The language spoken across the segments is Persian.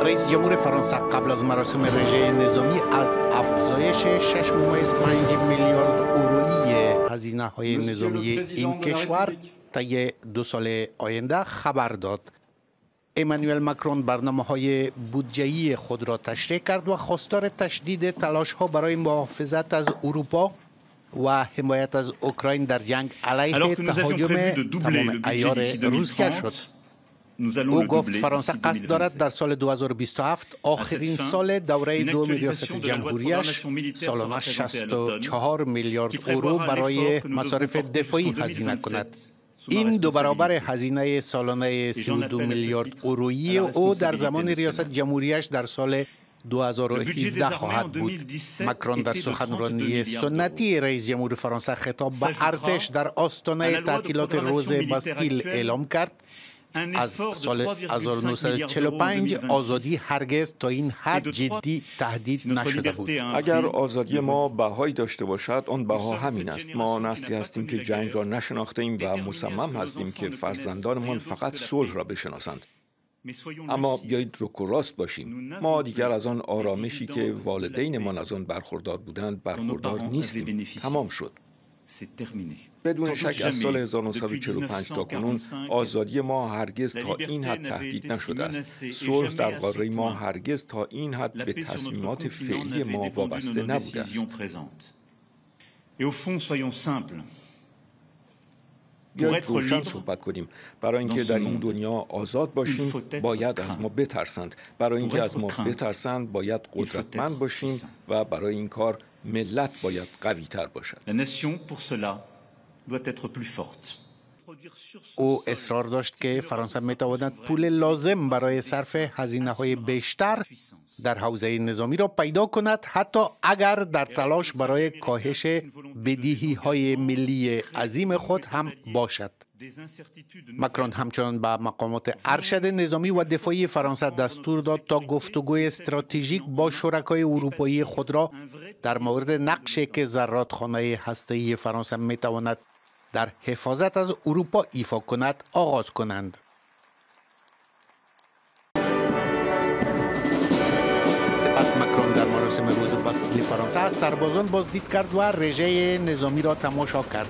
رئیس جمهور فرانسه قبل از مراسم رژه نظامی از افزایش 6.5 میلیارد اورویی هزینه های نظامی این کشور طی 2 سال آینده خبر داد. امانوئل ماکرون برنامه‌های بودجه‌ای خود را تشریح کرد و خواستار تشدید تلاش‌ها برای محافظت از اروپا و حمایت از اوکراین در جنگ علیه تهاجم تمام عیار روسیه شد. او گفت فرانسه قصد دارد در سال 2027 آخرین سال دوره دوم ریاست جمهوریش سالانه 64 میلیارد اورو برای مصارف دفاعی هزینه کند. این 2 برابر هزینه سالانه 32 میلیارد اورویی او در زمان ریاست جمهوریش در سال 2017 خواهد بود. ماکرون در سخنرانی سنتی رئیس جمهور فرانسه خطاب به ارتش در آستانه تعطیلات روز باستیل اعلام کرد از سال 1945 آزادی هرگز تا این حد جدی تهدید نشده بود. اگر آزادی ما بهایی داشته باشد، آن بها همین است. ما نسلی هستیم که جنگ را نشناخته ایم و مصمم هستیم که فرزندانمان فقط صلح را بشناسند. اما بیایید رک و راست باشیم. ما دیگر از آن آرامشی که والدینمان از آن برخوردار بودند برخوردار نیستیم. تمام شد. بدون شک از سال 1945 تا کنون آزادی ما هرگز تا این حد تهدید نشده است. صلح در قاره ما هرگز تا این حد به تصمیمات فعلی ما وابسته نبوده است. بیایید روشن صحبت کنیم. برای اینکه در این دنیا آزاد باشیم باید از ما بترسند. برای اینکه از ما بترسند باید قدرتمند باشیم و برای این کار ملت باید قوی تر باشد. او اصرار داشت که فرانسه میتواند پول لازم برای صرف هزینه های بیشتر در حوزه نظامی را پیدا کند، حتی اگر در تلاش برای کاهش بدهی های ملی عظیم خود هم باشد. ماکرون همچنان به مقامات ارشد نظامی و دفاعی فرانسه دستور داد تا گفتگوی استراتژیک با شرکای اروپایی خود را در مورد نقشی که زرادخانه هسته‌ای فرانسه میتواند در حفاظت از اروپا ایفا کند آغاز کنند. سپس ماکرون در مراسم روز باستیل فرانسه از سربازان بازدید کرد و رژه نظامی را تماشا کرد.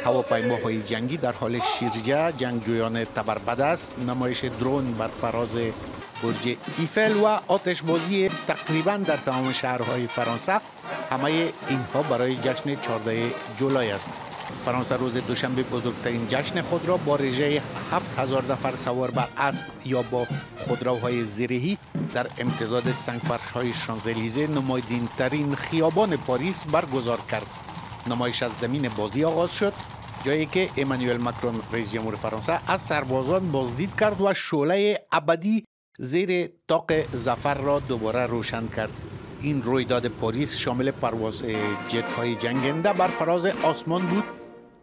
هواپیماهای جنگی در حال شیرجه جنگجویان تبربدست، نمایش درون بر فراز برج ایفل و آتشبازی تقریبا در تمام شهرهای فرانسه، همه اینها برای جشن 14 جولای است. فرانسه روز دوشنبه بزرگترین جشن خود را با رژه 7000 نفر سوار بر اسب یا با خودروهای زرهی در امتداد سنگفرش‌های شانزلیزه، نماینده‌ترین خیابان پاریس، برگزار کرد. نمایش از زمین بازی آغاز شد، جایی که امانوئل ماکرون رئیس جمهور فرانسه از سربازان بازدید کرد و شعله ابدی زیر طاق ظفر را دوباره روشن کرد. این رویداد پاریس شامل پرواز جت‌های جنگنده بر فراز آسمان بود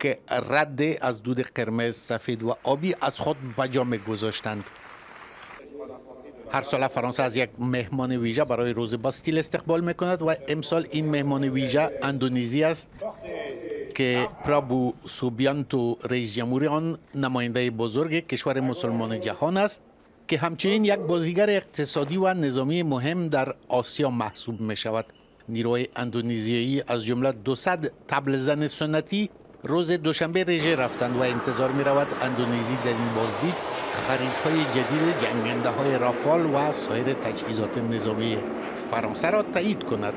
که رد از دود قرمز، سفید و آبی از خود به جا می‌گذاشتند. هر سال فرانسه از یک مهمان ویژه برای روز باستیل استقبال می‌کند و امسال این مهمان ویژه اندونزی است که پرابو سوبیانتو رئیس جمهور آن نماینده بزرگ کشور مسلمان جهان است که همچنین یک بازیگر اقتصادی و نظامی مهم در آسیا محسوب می شود. نیروی اندونزیایی از جمله 200 طبل زن سنتی روز دوشنبه رژه رفتند و انتظار می رود اندونزی در این بازدید خریدهای جدید جنگنده های رافال و سایر تجهیزات نظامی فرانسه را تایید کند.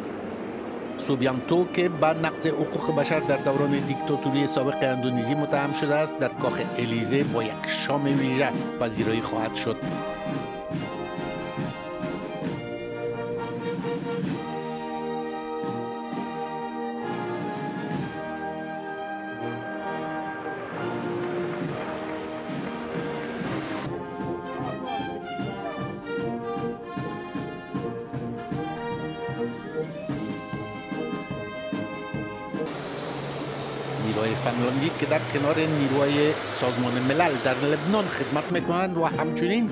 سوبیانتو که به نقض حقوق بشر در دوران دیکتاتوری سابق اندونزی متهم شده است، در کاخ الیزه با یک شام ویژه پذیرایی خواهد شد. نیروهای فنلاندی که در کنار نیروهای سازمان ملل در لبنان خدمت میکنند و همچنین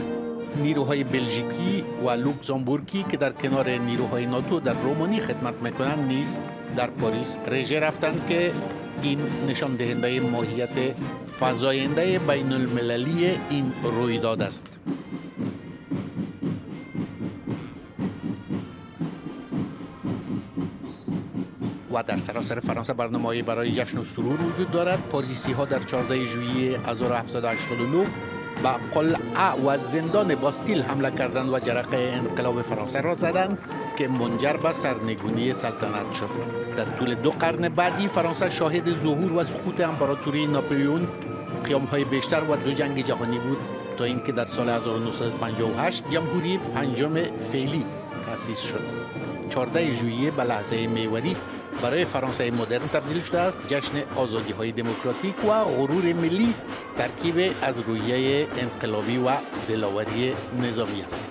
نیروهای بلژیکی و لوکزامبورگی که در کنار نیروهای ناتو در رومانی خدمت میکنند نیز در پاریس رژه رفتند که این نشان دهنده ماهیت فزاینده بین المللی این رویداد است. و در سراسر فرانسه برنامه‌ای برای جشن و سرور وجود دارد. پلیسی‌ها در 14 ژوئیه 1789 به قلعه و زندان باستیل حمله کردند و جرقه انقلاب فرانسه را زدند که منجر به سرنگونی سلطنت شد. در طول 2 قرن بعدی فرانسه شاهد ظهور و سقوط امپراتوری ناپلئون، قیام‌های بیشتر و 2 جنگ جهانی بود تا اینکه در سال 1958 جمهوری پنجم فعلی تأسیس شد. 14 ژوئیه به لحظه محوری برای فرانسه مدرن تبدیل شده است. جشن آزادی‌های دموکراتیک و غرور ملی ترکیب از روحیه انقلابی و دلاوری نظامی است.